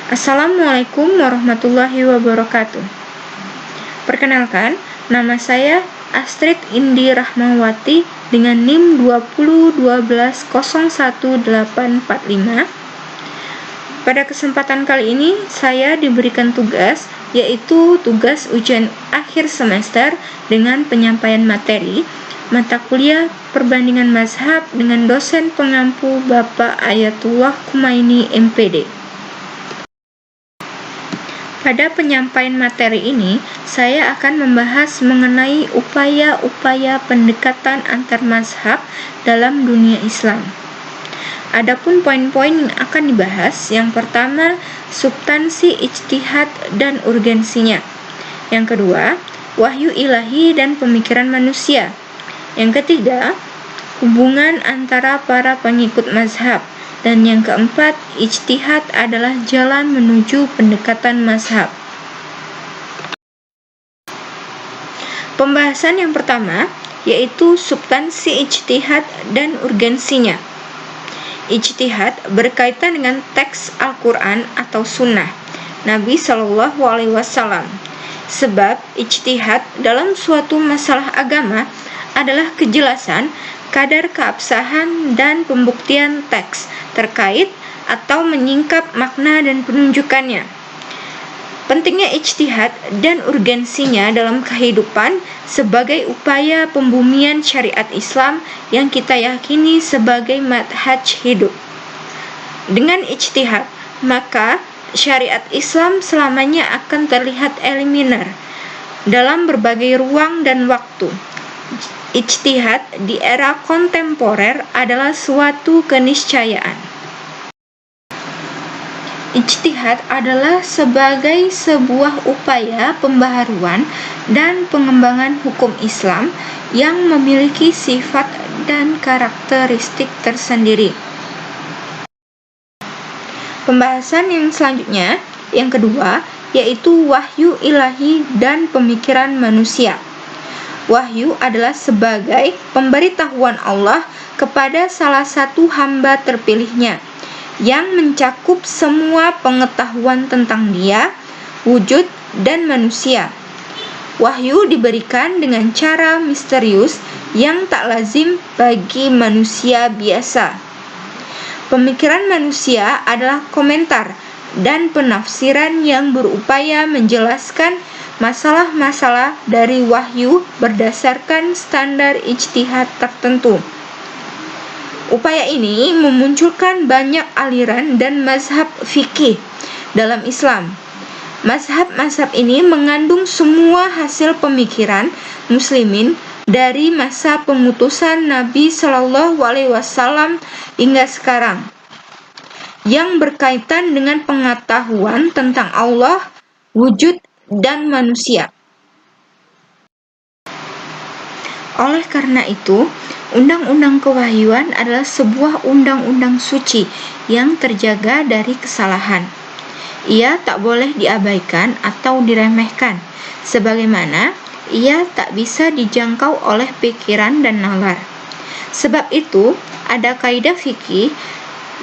Assalamualaikum warahmatullahi wabarakatuh. Perkenalkan, nama saya Astrid Indi Rahmawati dengan NIM 2012011845. Pada kesempatan kali ini, saya diberikan tugas, yaitu tugas ujian akhir semester dengan penyampaian materi mata kuliah perbandingan mazhab dengan dosen pengampu Bapak Ayatullah Kumaini MPD. Pada penyampaian materi ini, saya akan membahas mengenai upaya-upaya pendekatan antar mazhab dalam dunia Islam. Adapun poin-poin yang akan dibahas, yang pertama, substansi ijtihad dan urgensinya. Yang kedua, wahyu ilahi dan pemikiran manusia. Yang ketiga, hubungan antara para pengikut mazhab. Dan yang keempat, ijtihad adalah jalan menuju pendekatan mazhab. Pembahasan yang pertama, yaitu substansi ijtihad dan urgensinya. Ijtihad berkaitan dengan teks Al-Quran atau Sunnah Nabi Shallallahu Alaihi Wasallam. Sebab ijtihad dalam suatu masalah agama adalah kejelasan kadar keabsahan dan pembuktian teks terkait atau menyingkap makna dan penunjukannya. Pentingnya ijtihad dan urgensinya dalam kehidupan sebagai upaya pembumian syariat Islam yang kita yakini sebagai manhaj hidup. Dengan ijtihad, maka syariat Islam selamanya akan terlihat eliminar dalam berbagai ruang dan waktu. Ijtihad di era kontemporer adalah suatu keniscayaan. Ijtihad adalah sebagai sebuah upaya pembaharuan dan pengembangan hukum Islam yang memiliki sifat dan karakteristik tersendiri. Pembahasan yang selanjutnya, yang kedua, yaitu wahyu ilahi dan pemikiran manusia. Wahyu adalah sebagai pemberitahuan Allah kepada salah satu hamba terpilihnya yang mencakup semua pengetahuan tentang Dia, wujud, dan manusia. Wahyu diberikan dengan cara misterius yang tak lazim bagi manusia biasa. Pemikiran manusia adalah komentar dan penafsiran yang berupaya menjelaskan masalah-masalah dari wahyu berdasarkan standar ijtihad tertentu. Upaya ini memunculkan banyak aliran dan mazhab fikih dalam Islam. Mazhab-mazhab ini mengandung semua hasil pemikiran muslimin dari masa pengutusan Nabi Shallallahu Alaihi Wasallam hingga sekarang, yang berkaitan dengan pengetahuan tentang Allah, wujud, dan manusia. Oleh karena itu, undang-undang kewahyuan adalah sebuah undang-undang suci yang terjaga dari kesalahan. Ia tak boleh diabaikan atau diremehkan, sebagaimana ia tak bisa dijangkau oleh pikiran dan nalar. Sebab itu, ada kaidah fikih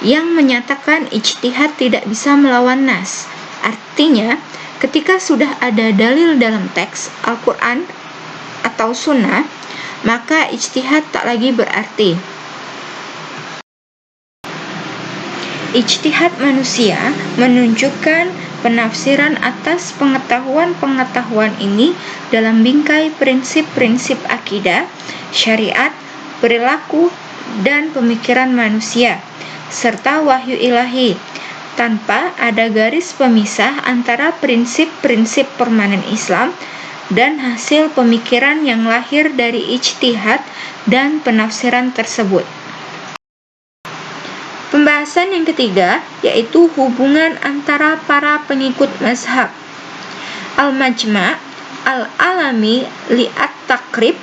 yang menyatakan ijtihad tidak bisa melawan nas. Artinya, ketika sudah ada dalil dalam teks Al-Quran atau Sunnah, maka ijtihad tak lagi berarti. Ijtihad manusia menunjukkan penafsiran atas pengetahuan-pengetahuan ini dalam bingkai prinsip-prinsip akidah, syariat, perilaku, dan pemikiran manusia, serta wahyu ilahi, tanpa ada garis pemisah antara prinsip-prinsip permanen Islam dan hasil pemikiran yang lahir dari ijtihad dan penafsiran tersebut. Pembahasan yang ketiga, yaitu hubungan antara para pengikut mazhab. Al-Majma' Al-Alami Li'at-Taqrib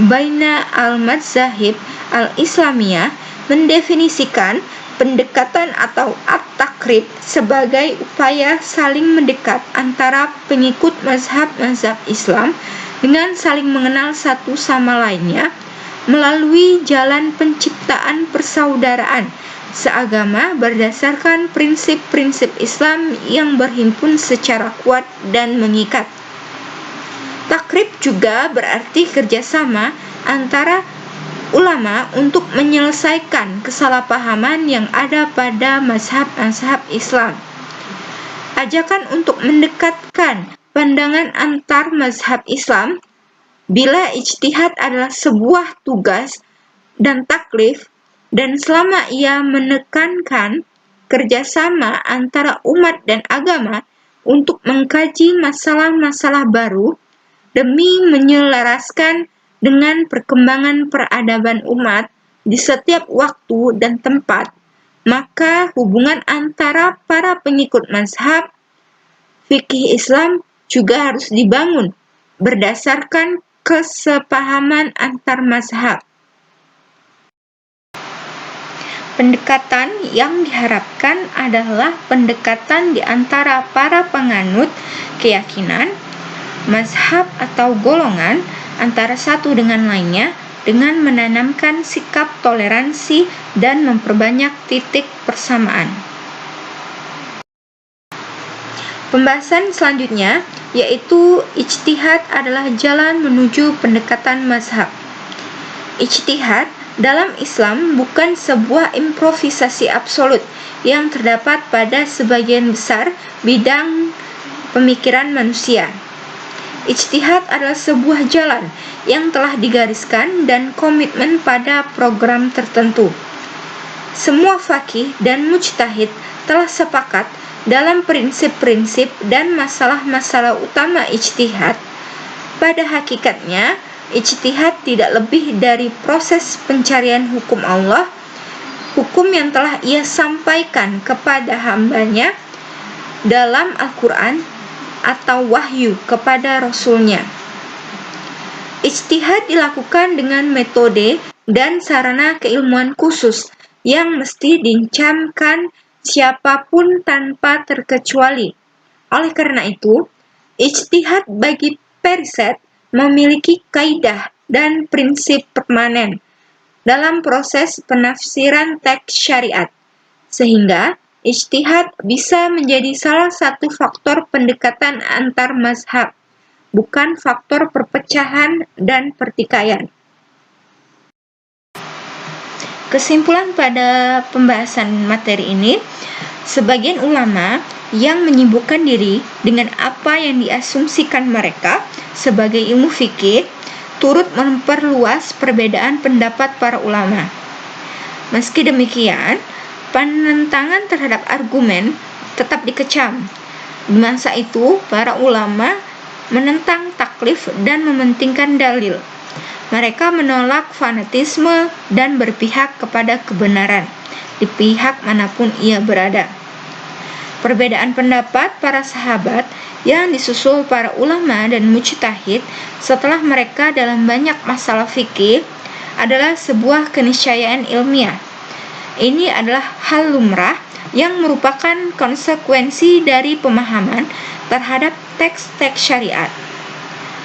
Baina Al-Madzahib Al-Islamiyah mendefinisikan pendekatan atau at-takrib sebagai upaya saling mendekat antara pengikut mazhab-mazhab Islam dengan saling mengenal satu sama lainnya melalui jalan penciptaan persaudaraan seagama berdasarkan prinsip-prinsip Islam yang berhimpun secara kuat dan mengikat. Takrib juga berarti kerjasama antara ulama untuk menyelesaikan kesalahpahaman yang ada pada mazhab-mazhab Islam. Ajakan untuk mendekatkan pandangan antar mazhab Islam bila ijtihad adalah sebuah tugas dan taklif, dan selama ia menekankan kerjasama antara umat dan agama untuk mengkaji masalah-masalah baru demi menyelaraskan dengan perkembangan peradaban umat di setiap waktu dan tempat, maka hubungan antara para pengikut mazhab fikih Islam juga harus dibangun berdasarkan kesepahaman antar mazhab. Pendekatan yang diharapkan adalah pendekatan di antara para penganut keyakinan, mazhab atau golongan antara satu dengan lainnya dengan menanamkan sikap toleransi dan memperbanyak titik persamaan. Pembahasan selanjutnya yaitu ijtihad adalah jalan menuju pendekatan mazhab. Ijtihad dalam Islam bukan sebuah improvisasi absolut yang terdapat pada sebagian besar bidang pemikiran manusia. Ijtihad adalah sebuah jalan yang telah digariskan dan komitmen pada program tertentu. Semua faqih dan mujtahid telah sepakat dalam prinsip-prinsip dan masalah-masalah utama ijtihad. Pada hakikatnya, ijtihad tidak lebih dari proses pencarian hukum Allah, hukum yang telah Ia sampaikan kepada hamba-Nya dalam Al-Quran atau wahyu kepada Rasul-Nya. Ijtihad dilakukan dengan metode dan sarana keilmuan khusus yang mesti dicamkan siapapun tanpa terkecuali. Oleh karena itu, ijtihad bagi periset memiliki kaidah dan prinsip permanen dalam proses penafsiran teks syariat, sehingga ijtihad bisa menjadi salah satu faktor pendekatan antar mazhab, bukan faktor perpecahan dan pertikaian. Kesimpulan pada pembahasan materi ini, sebagian ulama yang menyibukkan diri dengan apa yang diasumsikan mereka sebagai ilmu fikih turut memperluas perbedaan pendapat para ulama. Meski demikian, penentangan terhadap argumen tetap dikecam. Di masa itu, para ulama menentang taklif dan mementingkan dalil. Mereka menolak fanatisme dan berpihak kepada kebenaran di pihak manapun ia berada. Perbedaan pendapat para sahabat yang disusul para ulama dan mujtahid setelah mereka dalam banyak masalah fikih adalah sebuah keniscayaan ilmiah. Ini adalah hal lumrah yang merupakan konsekuensi dari pemahaman terhadap teks-teks syariat.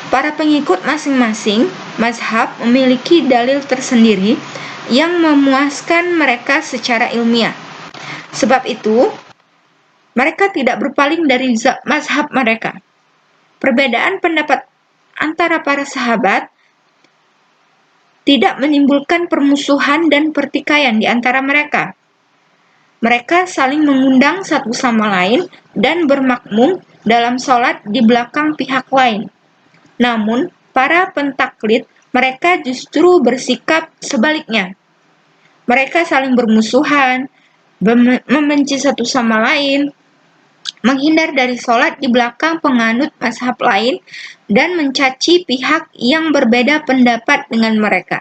Para pengikut masing-masing mazhab memiliki dalil tersendiri yang memuaskan mereka secara ilmiah. Sebab itu, mereka tidak berpaling dari mazhab mereka. Perbedaan pendapat antara para sahabat tidak menimbulkan permusuhan dan pertikaian di antara mereka. Mereka saling mengundang satu sama lain dan bermakmum dalam sholat di belakang pihak lain. Namun, para pentaklid mereka justru bersikap sebaliknya. Mereka saling bermusuhan, membenci satu sama lain, menghindar dari sholat di belakang penganut mazhab lain, dan mencaci pihak yang berbeda pendapat dengan mereka.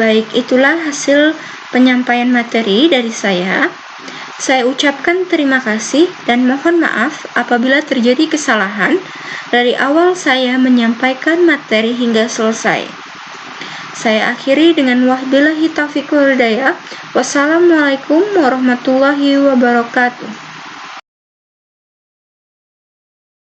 Baik, itulah hasil penyampaian materi dari saya. Saya ucapkan terima kasih dan mohon maaf apabila terjadi kesalahan dari awal saya menyampaikan materi hingga selesai. Saya akhiri dengan wabillahi taufiq wal hidayah. Wassalamualaikum warahmatullahi wabarakatuh.